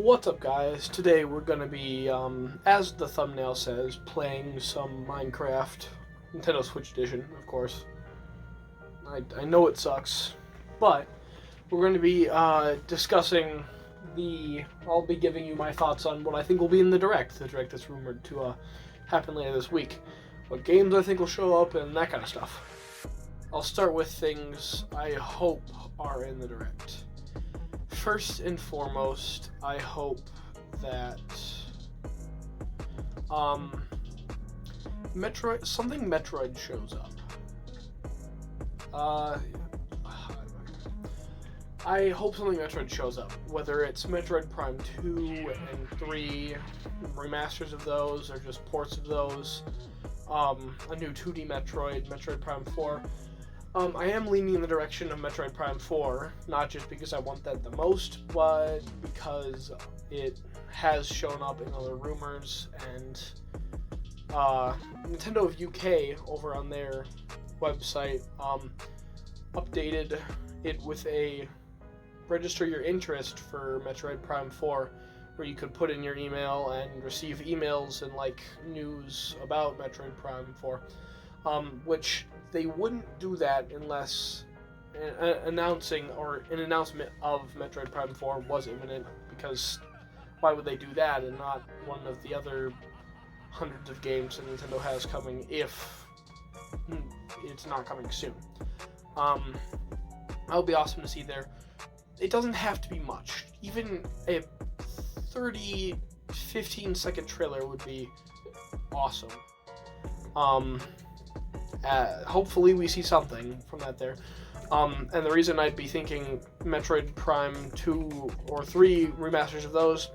What's up, guys? Today we're gonna be, as the thumbnail says, playing some Minecraft, Nintendo Switch Edition, of course. I know it sucks, but we're going to be discussing I'll be giving you my thoughts on what I think will be in the Direct that's rumored to happen later this week, what games I think will show up, and that kind of stuff. I'll start with things I hope are in the Direct. First and foremost, I hope that Metroid shows up. I hope something Metroid shows up, whether it's Metroid Prime 2 and 3, remasters of those, or just ports of those, a new 2D Metroid Prime 4. I am leaning in the direction of Metroid Prime 4, not just because I want that the most, but because it has shown up in other rumors, and Nintendo of UK, over on their website, updated it with a register your interest for Metroid Prime 4, where you could put in your email and receive emails and news about Metroid Prime 4, which they wouldn't do that unless an announcement of Metroid Prime 4 was imminent, because why would they do that and not one of the other hundreds of games that Nintendo has coming if it's not coming soon? That would be awesome to see there. It doesn't have to be much. Even a 15-second trailer would be awesome. Hopefully we see something from that there. And the reason I'd be thinking Metroid Prime 2 or 3 remasters of those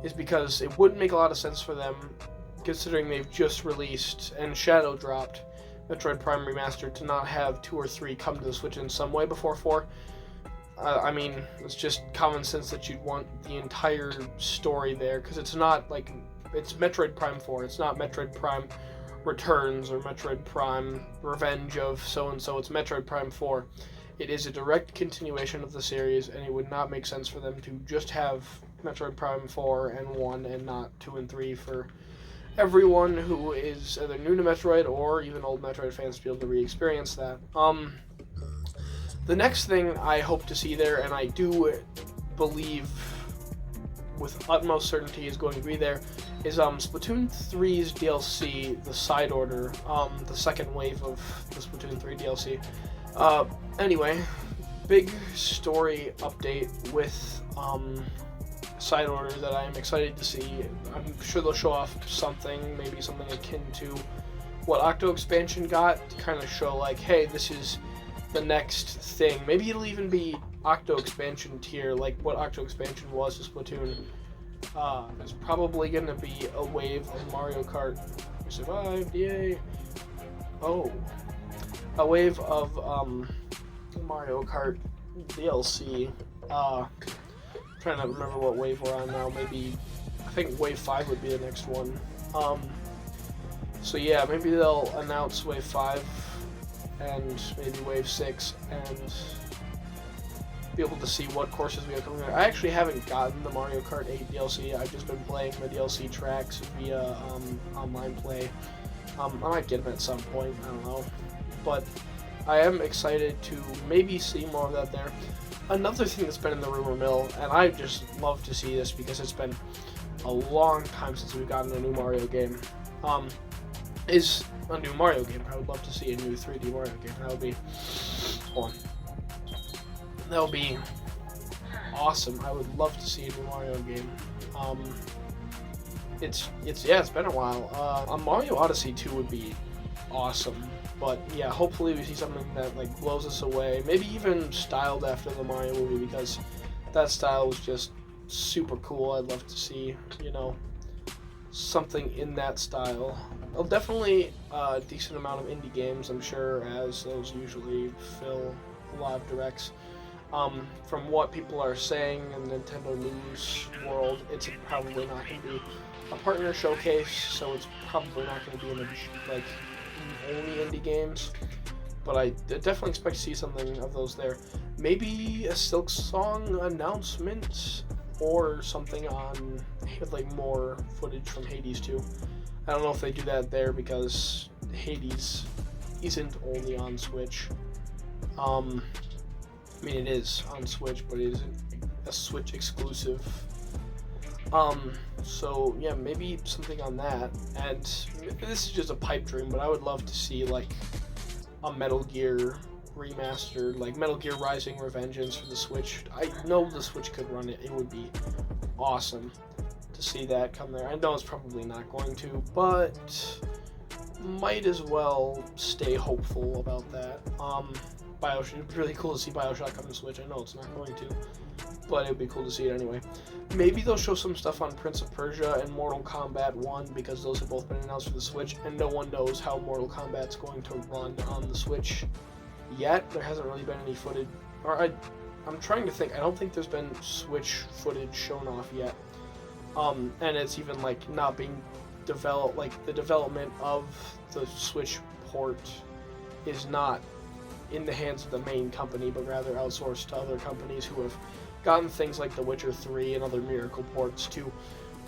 is because it wouldn't make a lot of sense for them, considering they've just released and shadow dropped Metroid Prime Remastered, to not have 2 or 3 come to the Switch in some way before 4. I mean, it's just common sense that you'd want the entire story there, because it's not it's Metroid Prime 4, it's not Metroid Prime Returns or Metroid Prime Revenge of so-and-so. It's Metroid Prime 4. It is a direct continuation of the series, and it would not make sense for them to just have Metroid Prime 4 and 1 and not 2 and 3 for everyone who is either new to Metroid or even old Metroid fans to be able to re-experience that. The next thing I hope to see there, and I do believe with utmost certainty is going to be there, is Splatoon 3's DLC, the Side Order, the second wave of the Splatoon 3 DLC. Anyway, big story update with Side Order that I am excited to see. I'm sure they'll show off something, maybe something akin to what Octo Expansion got, to kind of show hey, this is the next thing. Maybe it'll even be Octo Expansion tier, like what Octo Expansion was to Splatoon. There's probably going to be a wave of Mario Kart. We survived, yay! Oh. A wave of Mario Kart DLC. Trying to remember what wave we're on now. Maybe, I think wave 5 would be the next one. So yeah, maybe they'll announce wave 5 and maybe wave 6 and be able to see what courses we have coming. I actually haven't gotten the Mario Kart 8 DLC. I've just been playing the DLC tracks via online play. I might get them at some point, I don't know. But I am excited to maybe see more of that there. Another thing that's been in the rumor mill, and I just love to see this because it's been a long time since we've gotten a new Mario game, is a new Mario game. I would love to see a new 3D Mario game. That would be... Hold on. That would be awesome. I would love to see a new Mario game. It's been a while. A Mario Odyssey 2 would be awesome. But yeah, hopefully we see something that blows us away. Maybe even styled after the Mario movie, because that style was just super cool. I'd love to see, something in that style. Well, definitely a decent amount of indie games, I'm sure, as those usually fill a lot of directs. From what people are saying in the Nintendo news world, it's probably not going to be a partner showcase, so it's probably not going to be in only indie games. But I definitely expect to see something of those there. Maybe a Silksong announcement, or something on with like more footage from Hades 2. I don't know if they do that there because Hades isn't only on Switch. I mean, it is on Switch, but it isn't a Switch exclusive. So yeah, maybe something on that. And this is just a pipe dream, but I would love to see like a Metal Gear remastered, like Metal Gear Rising: Revengeance for the Switch. I know the Switch could run it. It would be awesome to see that come there. I know it's probably not going to, but might as well stay hopeful about that. Bioshock, it'd be really cool to see Bioshock come to Switch. I know it's not going to, but it'd be cool to see it anyway. Maybe they'll show some stuff on Prince of Persia and Mortal Kombat 1 because those have both been announced for the Switch, and no one knows how Mortal Kombat's going to run on the Switch yet. There hasn't really been any footage, or I'm trying to think. I don't think there's been Switch footage shown off yet. And it's even like not being developed. Like the development of the Switch port is not in the hands of the main company, but rather outsourced to other companies who have gotten things like The Witcher 3 and other Miracle ports to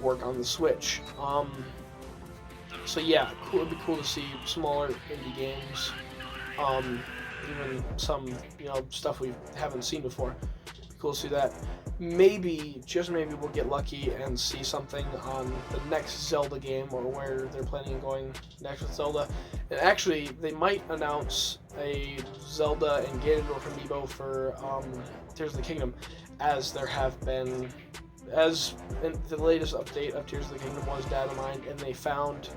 work on the Switch. So yeah, it'd be cool to see smaller indie games, even some stuff we haven't seen before. It'd be cool to see that. Maybe, just maybe, we'll get lucky and see something on the next Zelda game, or where they're planning on going next with Zelda. And actually, they might announce a Zelda and Ganondorf amiibo for Tears of the Kingdom, as there have been, as in the latest update of Tears of the Kingdom was Datamined, and they found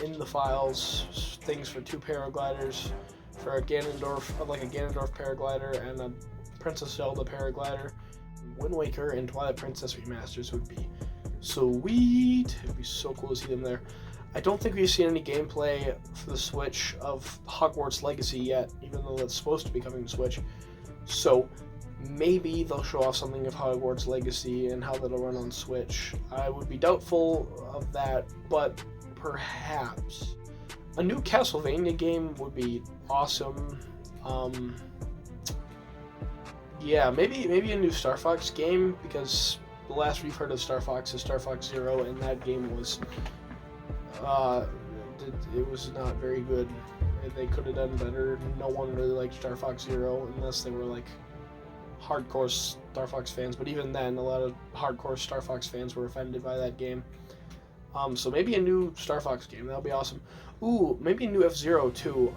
in the files things for 2 paragliders, for a Ganondorf, like a Ganondorf paraglider and a Princess Zelda paraglider. Wind Waker and Twilight Princess remasters would be sweet. It'd be so cool to see them there. I don't think we've seen any gameplay for the Switch of Hogwarts Legacy yet, even though that's supposed to be coming to Switch. So maybe they'll show off something of Hogwarts Legacy and how that'll run on Switch. I would be doubtful of that, but perhaps. A new Castlevania game would be awesome. Yeah, maybe a new Star Fox game, because the last we've heard of Star Fox is Star Fox Zero, and that game was it was not very good. They could have done better. No one really liked Star Fox Zero unless they were like hardcore Star Fox fans, but even then, a lot of hardcore Star Fox fans were offended by that game. So maybe a new Star Fox game, that'll be awesome. Ooh, maybe a new F-Zero too,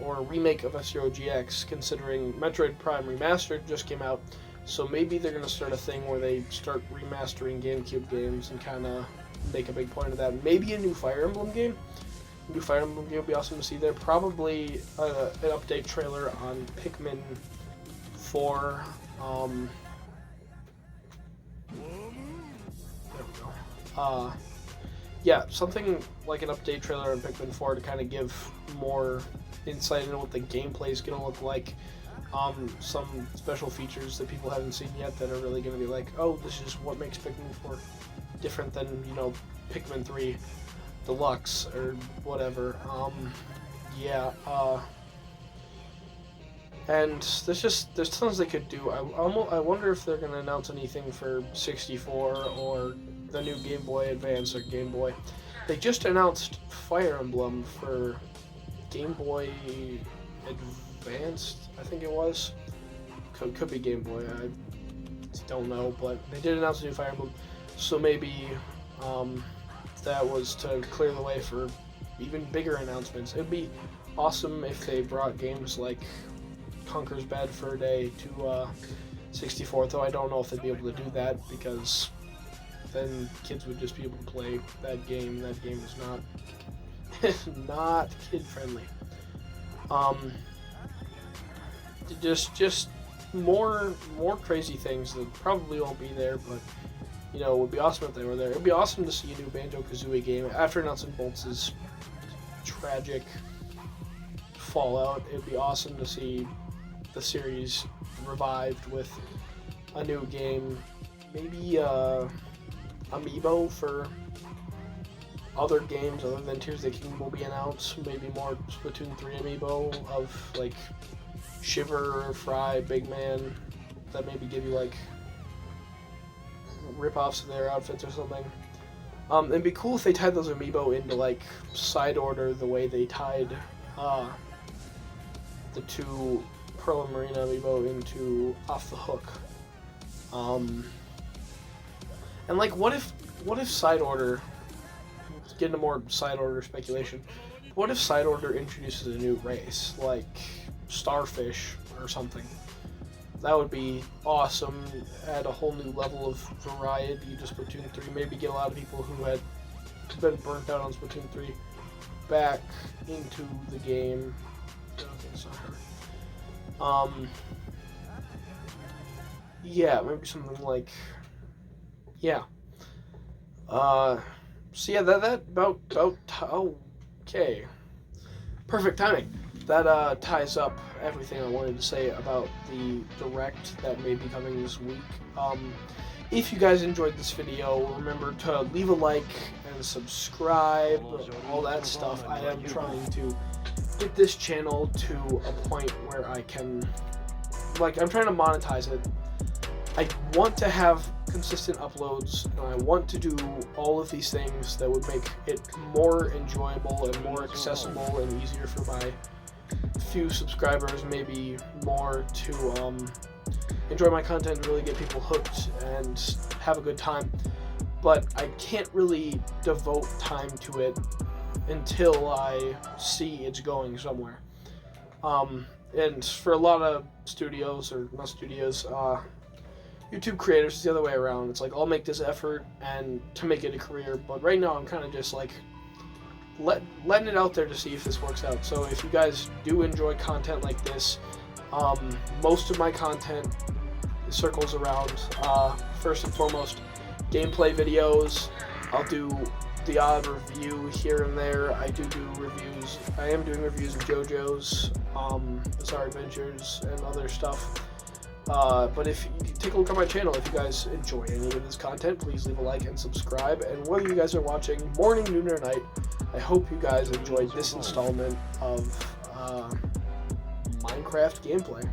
or a remake of F-Zero GX, considering Metroid Prime Remastered just came out. So maybe they're going to start a thing where they start remastering GameCube games and kind of make a big point of that. Maybe a new Fire Emblem game. A new Fire Emblem game would be awesome to see there. Probably an update trailer on Pikmin 4. There we go. Yeah, something like an update trailer on Pikmin 4 to kind of give more insight into what the gameplay is going to look like. Some special features that people haven't seen yet that are really going to be like, oh, this is what makes Pikmin 4 different than, Pikmin 3 Deluxe or whatever. And there's tons they could do. I wonder if they're going to announce anything for 64 or the new Game Boy Advance or Game Boy. They just announced Fire Emblem for Game Boy Advanced, I think it was. Could be Game Boy, I don't know, but they did announce a new Fire Emblem. So maybe that was to clear the way for even bigger announcements. It'd be awesome if they brought games like Conker's Bad Fur Day to 64, though I don't know if they'd be able to do that, because then kids would just be able to play that game. That game is not kid friendly. Just more crazy things that probably won't be there, but it would be awesome if they were there. It would be awesome to see a new Banjo-Kazooie game after announcing Bolts' tragic fallout. It would be awesome to see the series revived with a new game. Maybe amiibo for other games other than Tears of the Kingdom will be announced. Maybe more Splatoon 3 amiibo of like Shiver, Fry, Big Man, that maybe give you like rip-offs of their outfits or something. It'd be cool if they tied those amiibo into like side order the way they tied the two Pearl and Marina amiibo into Off the Hook. And like, what if side order? Let's get into more side order speculation. What if side order introduces a new race, like Starfish or something? That would be awesome. Add a whole new level of variety to Splatoon 3. Maybe get a lot of people who had been burnt out on Splatoon 3 back into the game. Okay, it's not her. Yeah, maybe something like, yeah. So yeah, that about okay. Perfect timing. That ties up everything I wanted to say about the Direct that may be coming this week. If you guys enjoyed this video, remember to leave a like and subscribe, all that stuff. I am trying to get this channel to a point where I can, like, I'm trying to monetize it. I want to have consistent uploads, and I want to do all of these things that would make it more enjoyable and more accessible and easier for my few subscribers, maybe more, to enjoy my content and really get people hooked and have a good time. But I can't really devote time to it until I see it's going somewhere. And for a lot of studios, or not studios, YouTube creators, it's the other way around. It's like, I'll make this effort and to make it a career, but right now I'm kind of just like letting it out there to see if this works out. So if you guys do enjoy content like this, most of my content circles around, first and foremost, gameplay videos. I'll do the odd review here and there. I do reviews. I am doing reviews of JoJo's Bizarre Adventures and other stuff. But if you take a look at my channel, if you guys enjoy any of this content, please leave a like and subscribe. And whether you guys are watching morning, noon, or night, I hope you guys enjoyed this installment of Minecraft gameplay.